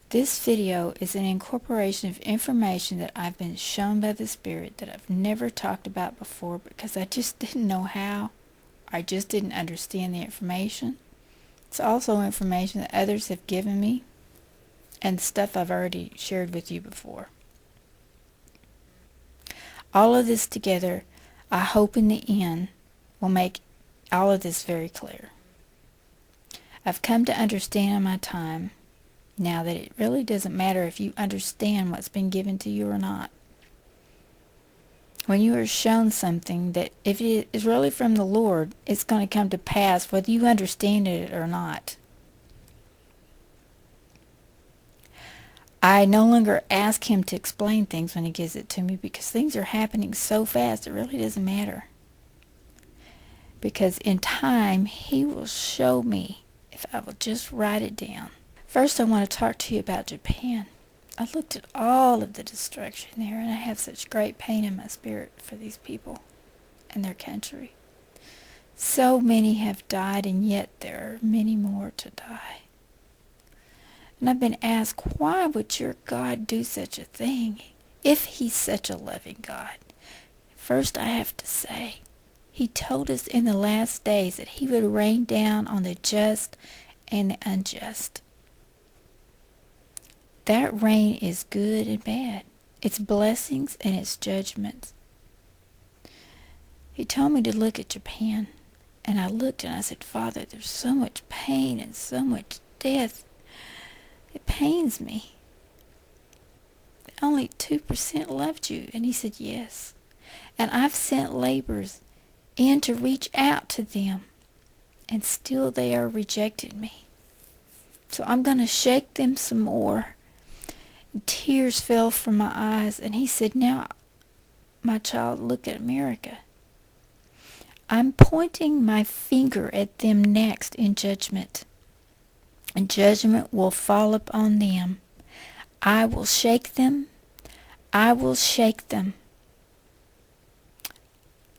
This video is an incorporation of information that I've been shown by the Spirit that I've never talked about before because I just didn't know how. I just didn't understand the information. It's also information that others have given me and stuff I've already shared with you before. All of this together, I hope in the end, will make all of this very clear. I've come to understand in my time now that it really doesn't matter if you understand what's been given to you or not. When you are shown something that if it is really from the Lord, it's going to come to pass whether you understand it or not. I no longer ask him to explain things when he gives it to me because things are happening so fast it really doesn't matter. Because in time, he will show me if I will just write it down. First, I want to talk to you about Japan. I looked at all of the destruction there, and I have such great pain in my spirit for these people and their country. So many have died, and yet there are many more to die. And I've been asked, why would your God do such a thing if he's such a loving God? First, I have to say, he told us in the last days that he would rain down on the just and the unjust. That rain is good and bad. It's blessings and it's judgments. He told me to look at Japan, and I looked and I said, Father, there's so much pain and so much death. It pains me. Only 2% loved you. And he said, yes. And I've sent laborers in to reach out to them, and still they are rejecting me. So I'm going to shake them some more. Tears fell from my eyes, and he said, now, my child, look at America. I'm pointing my finger at them next in judgment, and judgment will fall upon them. I will shake them. I will shake them.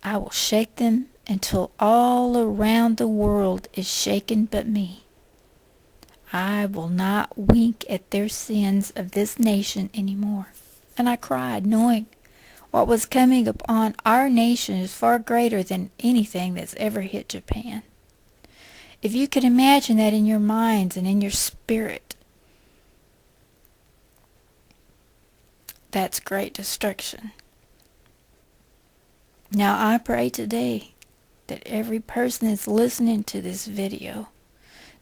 I will shake them until all around the world is shaken but me. I will not wink at their sins of this nation anymore. And I cried, knowing what was coming upon our nation is far greater than anything that's ever hit Japan. If you could imagine that in your minds and in your spirit, that's great destruction. Now I pray today that every person that's listening to this video,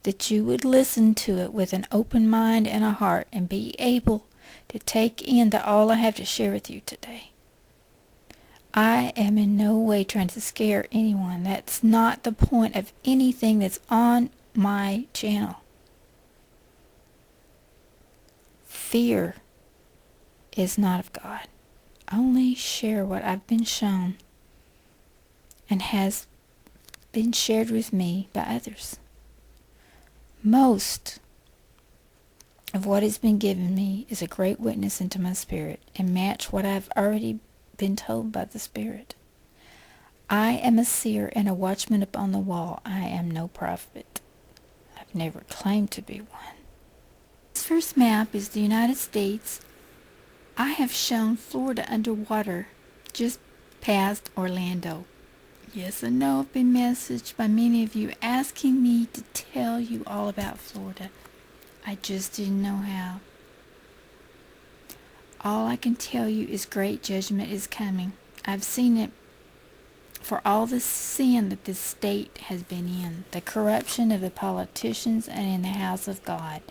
that you would listen to it with an open mind and a heart and be able to take in all I have to share with you today. I am in no way trying to scare anyone. That's not the point of anything that's on my channel. Fear is not of God. I only share what I've been shown and has been shared with me by others. Most of what has been given me is a great witness into my spirit and match what I've already been told by the Spirit. I am a seer and a watchman upon the wall. I am no prophet. I've never claimed to be one. This first map is the United States. I have shown Florida underwater just past Orlando. Yes, I know I've been messaged by many of you asking me to tell you all about Florida. I just didn't know how. All I can tell you is great judgment is coming. I've seen it for all the sin that this state has been in, the corruption of the politicians and in the house of God.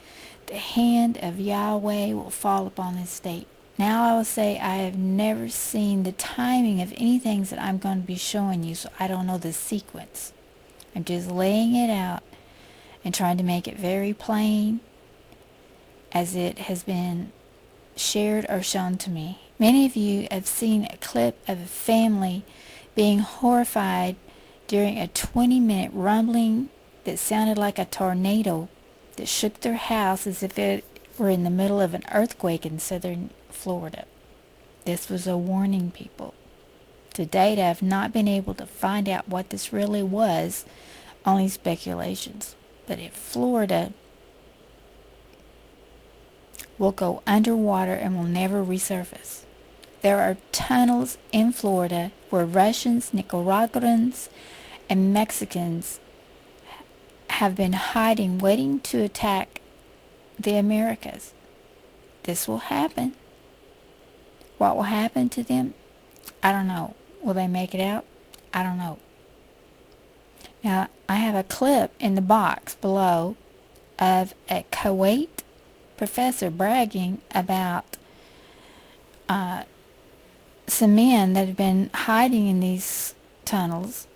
The hand of Yahweh will fall upon this state. Now I will say I have never seen the timing of anything that I'm going to be showing you, so I don't know the sequence. I'm just laying it out and trying to make it very plain as it has been shared or shown to me. Many of you have seen a clip of a family being horrified during a 20-minute rumbling that sounded like a tornado that shook their house as if it were in the middle of an earthquake in southern Florida. This was a warning, people. To date, I have not been able to find out what this really was, only speculations. But in Florida, will go underwater and will never resurface. There are tunnels in Florida where Russians, Nicaraguans, and Mexicans have been hiding, waiting to attack the Americas. This will happen. What will happen to them? I don't know. Will they make it out? I don't know. Now, I have a clip in the box below of a Kuwait professor bragging about some men that have been hiding in these tunnels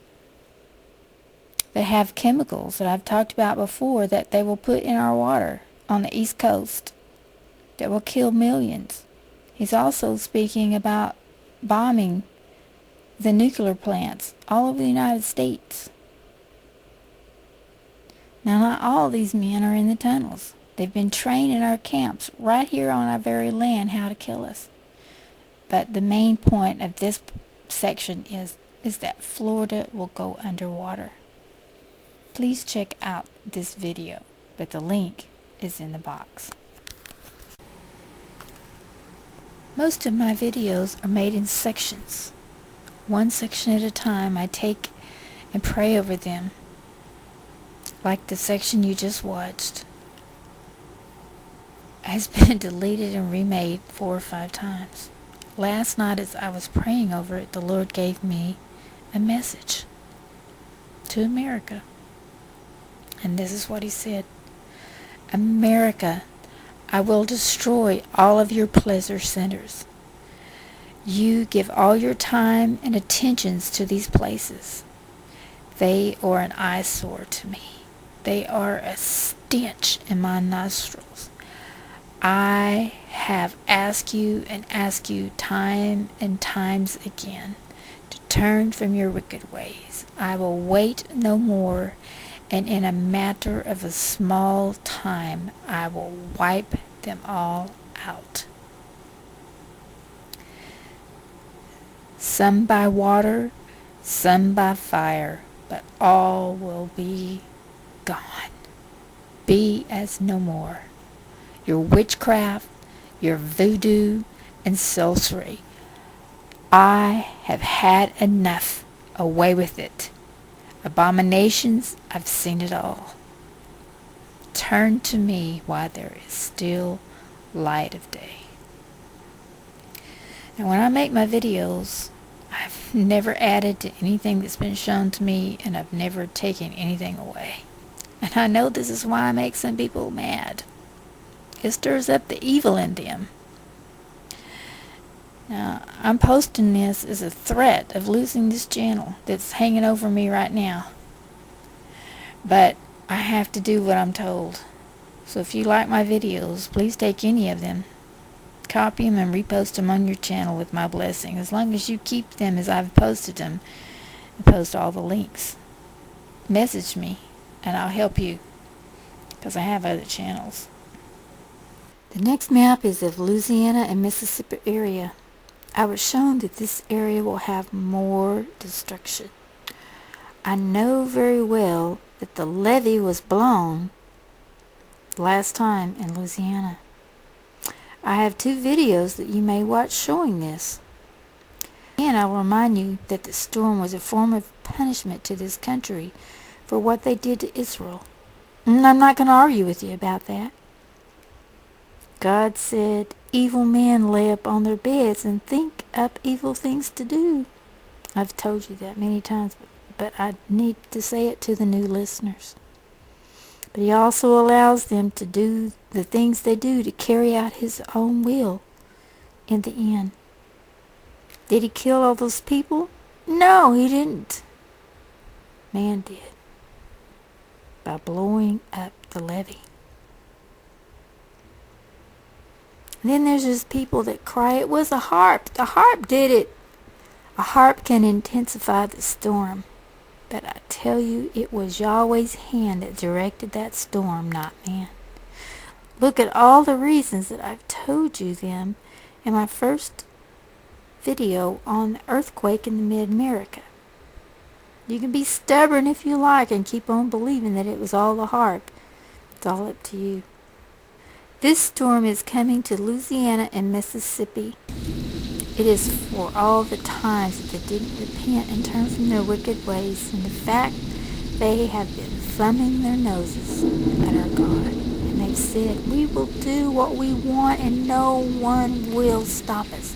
that have chemicals that I've talked about before that they will put in our water on the East Coast that will kill millions. He's also speaking about bombing the nuclear plants all over the United States. Now, not all of these men are in the tunnels. They've been trained in our camps right here on our very land how to kill us. But the main point of this section is that Florida will go underwater. Please check out this video, but the link is in the box. Most of my videos are made in sections. One section at a time. I take and pray over them, like the section you just watched has been deleted and remade 4 or 5 times. Last night as I was praying over it, the Lord gave me a message to America. And this is what he said. America, I will destroy all of your pleasure centers. You give all your time and attentions to these places. They are an eyesore to me. They are a stench in my nostrils. I have asked you and asked you time and times again to turn from your wicked ways. I will wait no more, and in a matter of a small time I will wipe them all out. Some by water, some by fire, but all will be gone. Be as no more. Your witchcraft, your voodoo, and sorcery. I have had enough. Away with it. Abominations, I've seen it all. Turn to me while there is still light of day. Now, when I make my videos, I've never added to anything that's been shown to me, and I've never taken anything away. And I know this is why I make some people mad. It stirs up the evil in them. Now, I'm posting this as a threat of losing this channel that's hanging over me right now. But I have to do what I'm told. So if you like my videos, please take any of them, copy them, and repost them on your channel with my blessing. As long as you keep them as I've posted them, and post all the links. Message me, and I'll help you, because I have other channels. The next map is of Louisiana and Mississippi area. I was shown that this area will have more destruction. I know very well that the levee was blown last time in Louisiana. I have 2 videos that you may watch showing this. And I will remind you that the storm was a form of punishment to this country for what they did to Israel. And I'm not going to argue with you about that. God said, evil men lay up on their beds and think up evil things to do. I've told you that many times, but I need to say it to the new listeners. But he also allows them to do the things they do to carry out his own will in the end. Did he kill all those people? No, he didn't. Man did. By blowing up the levee. And then there's just people that cry, it was a harp. The harp did it. A harp can intensify the storm. But I tell you, it was Yahweh's hand that directed that storm, not man. Look at all the reasons that I've told you them in my first video on the earthquake in the Mid-America. You can be stubborn if you like and keep on believing that it was all the harp. It's all up to you. This storm is coming to Louisiana and Mississippi. It is for all the times that they didn't repent and turn from their wicked ways, and the fact they have been thumbing their noses at our God. And they've said, we will do what we want and no one will stop us.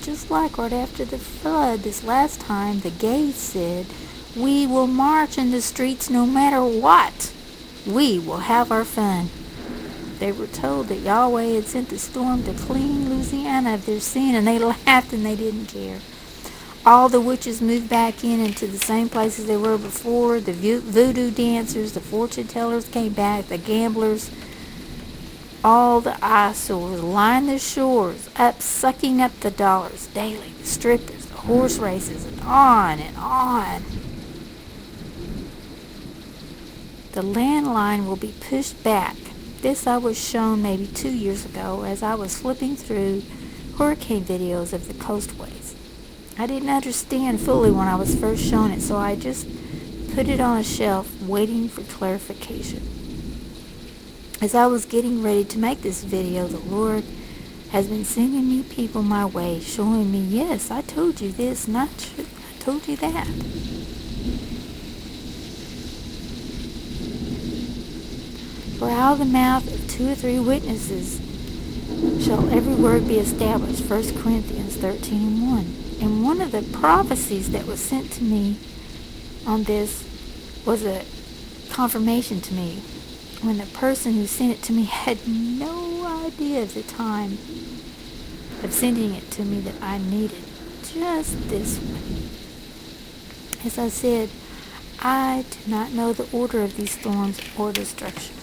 Just like right after the flood this last time, the gays said, we will march in the streets no matter what. We will have our fun. They were told that Yahweh had sent the storm to clean Louisiana of their sin, and they laughed and they didn't care. All the witches moved back into the same places they were before. The voodoo dancers, the fortune tellers came back, the gamblers, all the eyesores lined the shores up, sucking up the dollars daily, the strippers, the horse races, and on and on. The landline will be pushed back. This I was shown maybe 2 years ago as I was flipping through hurricane videos of the coastways. I didn't understand fully when I was first shown it, so I just put it on a shelf waiting for clarification. As I was getting ready to make this video, the Lord has been sending me people my way, showing me, yes, I told you this, I told you that. For out of the mouth of 2 or 3 witnesses shall every word be established. 1 Corinthians 13:1. And one of the prophecies that was sent to me on this was a confirmation to me, when the person who sent it to me had no idea of the time of sending it to me that I needed just this one. As I said, I do not know the order of these storms or destruction.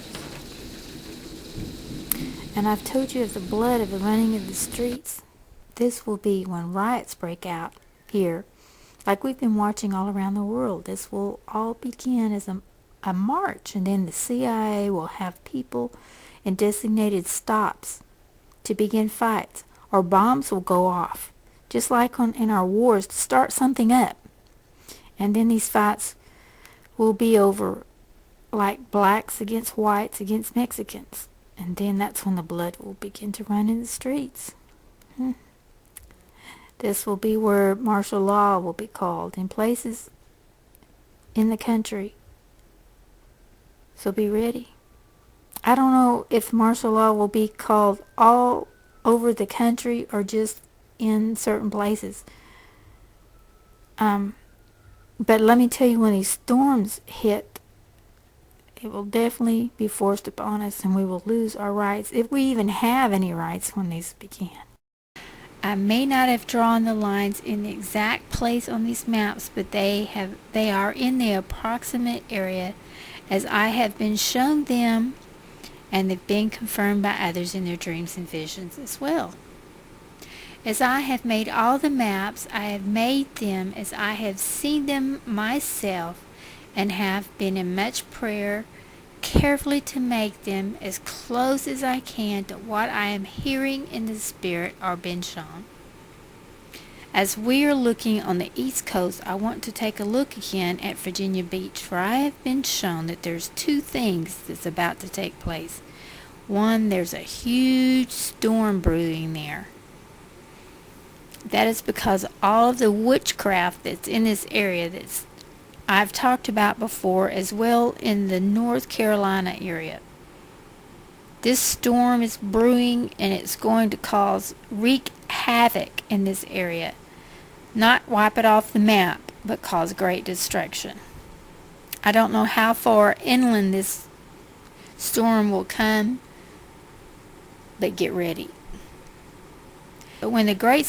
And I've told you of the blood of the running of the streets. This will be when riots break out here, like we've been watching all around the world. This will all begin as a march, and then the CIA will have people in designated stops to begin fights, or bombs will go off, just like in our wars, to start something up. And then these fights will be over, like blacks against whites against Mexicans. And then that's when the blood will begin to run in the streets. This will be where martial law will be called in places in the country. So be ready. I don't know if martial law will be called all over the country or just in certain places. But let me tell you, when these storms hit, it will definitely be forced upon us, and we will lose our rights, if we even have any rights when these begin. I may not have drawn the lines in the exact place on these maps, but they are in the approximate area as I have been shown them, and they've been confirmed by others in their dreams and visions as well. As I have made all the maps, I have made them as I have seen them myself, and have been in much prayer carefully to make them as close as I can to what I am hearing in the Spirit or been shown. As we are looking on the East Coast, I want to take a look again at Virginia Beach, for I have been shown that there's 2 things that's about to take place. One, there's a huge storm brewing there. That is because all of the witchcraft that's in this area that's I've talked about before, as well in the North Carolina area. This storm is brewing, and it's going to wreak havoc in this area. Not wipe it off the map, but cause great destruction. I don't know how far inland this storm will come, but get ready. But when the great